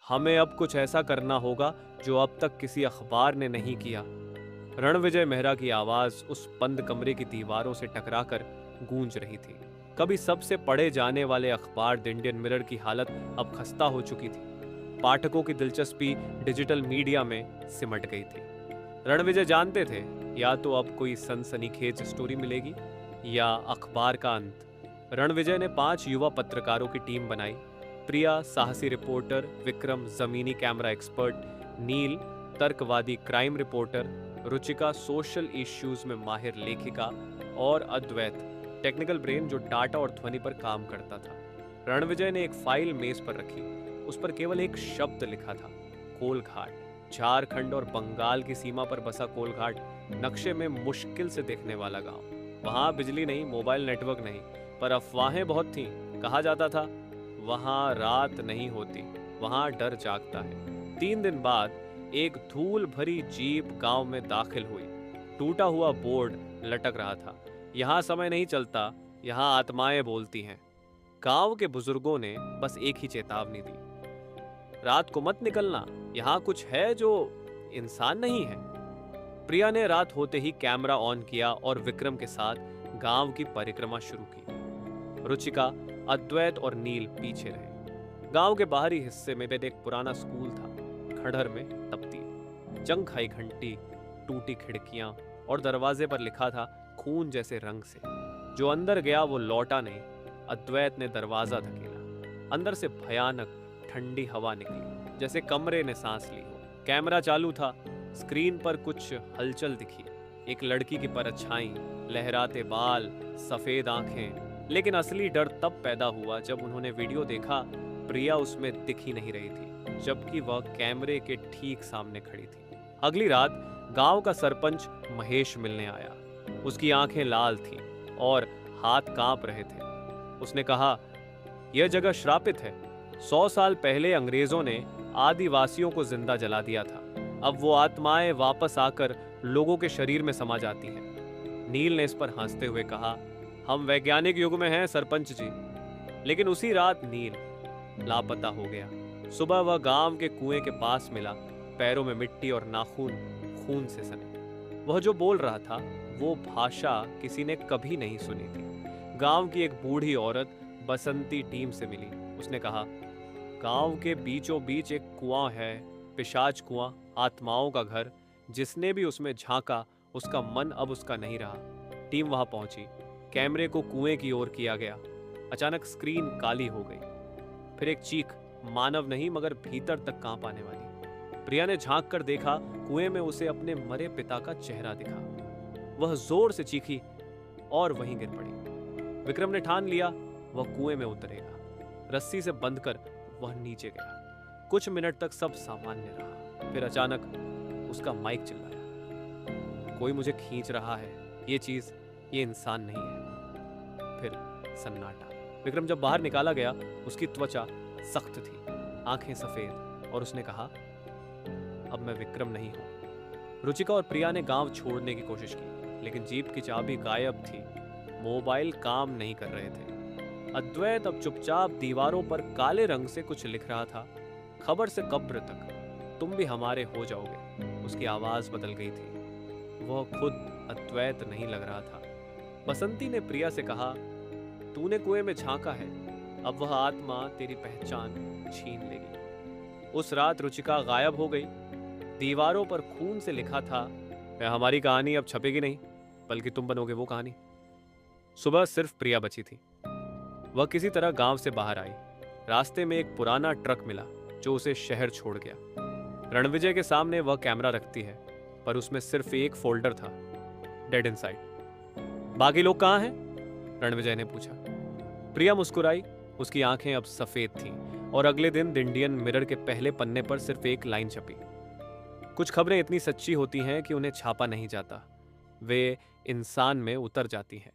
हमें अब कुछ ऐसा करना होगा जो अब तक किसी अखबार ने नहीं किया। रणविजय मेहरा की आवाज उस बंद कमरे की दीवारों से टकराकर गूंज रही थी। कभी सबसे पढ़े जाने वाले अखबार द इंडियन मिरर की हालत अब खस्ता हो चुकी थी। पाठकों की दिलचस्पी डिजिटल मीडिया में सिमट गई थी। रणविजय जानते थे, या तो अब कोई सनसनीखेज स्टोरी मिलेगी या अखबार का अंत। रणविजय ने 5 युवा पत्रकारों की टीम बनाई। प्रिया साहसी रिपोर्टर, विक्रम जमीनी कैमरा एक्सपर्ट, नील तर्कवादी crime reporter, Ruchika social issues में माहिर लेखिका और अद्वैत टेक्निकल ब्रेन जो डाटा और ध्वनि पर काम करता था। रणविजय ने एक फाइल मेज पर रखी। उस पर केवल एक शब्द लिखा था, कोलघाट। झारखंड और बंगाल की सीमा पर बसा कोलघाट नक्शे में मुश्किल से देखने वाला गांव। वहां बिजली नहीं, मोबाइल नेटवर्क नहीं, पर अफवाहें बहुत थीं। कहा जाता था वहां रात नहीं होती, वहां डर जागता है। 3 दिन बाद एक धूल भरी जीप गांव में दाखिल हुई। टूटा हुआ बोर्ड लटक रहा था, यहां समय नहीं चलता, यहां आत्माएं बोलती हैं। गांव के बुजुर्गों ने बस एक ही चेतावनी दी, रात को मत निकलना, यहां कुछ है जो इंसान नहीं है। प्रिया ने रात होते ही कैमरा ऑन किया और विक्रम के साथ गांव की परिक्रमा शुरू की। रुचिका, अद्वैत और नील पीछे रहे। गांव के बाहरी हिस्से में एक पुराना स्कूल था। खंडहर में तपती जंग खाई घंटी, टूटी खिड़कियां और दरवाजे पर लिखा था खून जैसे रंग से। जो अंदर गया वो लौटा नहीं। अद्वैत ने दरवाजा धकेला। अंदर से भयानक ठंडी हवा निकली, जैसे कमरे ने सांस ली हो। कैमरा चालू था। स्क्रीन पर कुछ हलचल दिखी। एक लड़की की परछाई, लहराते बाल, सफेद आंखें। लेकिन असली डर तब पैदा हुआ जब उन्होंने वीडियो देखा। प्रिया उसमें दिख ही नहीं रही थी, जबकि वह कैमरे के ठीक सामने खड़ी थी। अगली रात गांव का सरपंच महेश मिलने आया। उसकी आंखें लाल थीं और हाथ कांप रहे थे। उसने कहा, यह जगह श्रापित है। 100 साल पहले अंग्रेजों ने आदिवासियों को जिंदा जला दिया था। अब वो आत्माएं वापस आकर लोगों के शरीर में समा जाती हैं। नील ने इस पर हंसते हुए कहा, हम वैज्ञानिक युग में हैं सरपंच जी। लेकिन उसी रात नील लापता हो गया। सुबह वह गांव के कुएं के पास मिला, पैरों में मिट्टी और नाखून खून से सने। वह जो बोल रहा था वो भाषा किसी ने कभी नहीं सुनी थी। गांव की एक बूढ़ी औरत बसंती टीम से मिली। उसने कहा, गांव के बीचों बीच एक कुआं है, पिशाच कुआं, आत्माओं का घर। जिसने भी उसमें झांका उसका मन अब उसका नहीं रहा। टीम वहां पहुंची। कैमरे को कुएं की ओर किया गया। अचानक स्क्रीन काली हो गई। फिर एक चीख, मानव नहीं मगर भीतर तक कांप आने वाली। प्रिया ने झांक कर देखा, कुएं में उसे अपने मरे पिता का चेहरा दिखा। वह जोर से चीखी और वहीं गिर पड़ी। विक्रम ने ठान लिया वह कुएं में उतरेगा। रस्सी से बंधकर वह नीचे गया। कुछ मिनट तक सब सामान्य रहा। फिर अचानक उसका माइक चिल्लाया, कोई मुझे खींच रहा है, ये इंसान नहीं है। फिर सन्नाटा। विक्रम जब बाहर निकाला गया, उसकी त्वचा सख्त थी, आंखें सफेद, और उसने कहा, अब मैं विक्रम नहीं हूं। रुचिका और प्रिया ने गांव छोड़ने की कोशिश की, लेकिन जीप की चाबी गायब थी। मोबाइल काम नहीं कर रहे थे। अद्वैत अब चुपचाप दीवारों पर काले रंग से कुछ लिख रहा था, खबर से कब्र तक, तुम भी हमारे हो जाओगे। उसकी आवाज बदल गई थी। वह खुद अद्वैत नहीं लग रहा था। बसंती ने प्रिया से कहा, तूने कुएं में झांका है, अब वह आत्मा तेरी पहचान छीन लेगी। उस रात रुचिका गायब हो गई। दीवारों पर खून से लिखा था, हमारी कहानी अब छपेगी नहीं, बल्कि तुम बनोगे वो कहानी। सुबह सिर्फ प्रिया बची थी। वह किसी तरह गांव से बाहर आई। रास्ते में एक पुराना ट्रक मिला जो उसे शहर छोड़ गया। रणविजय के सामने वह कैमरा रखती है, पर उसमें सिर्फ एक फोल्डर था, डेड इनसाइड। बाकी लोग कहाँ हैं? रणविजय ने पूछा। प्रिया मुस्कुराई। उसकी आंखें अब सफेद थीं और अगले दिन द इंडियन मिरर के पहले पन्ने पर सिर्फ एक लाइन छपी, कुछ खबरें इतनी सच्ची होती हैं कि उन्हें छापा नहीं जाता, वे इंसान में उतर जाती हैं।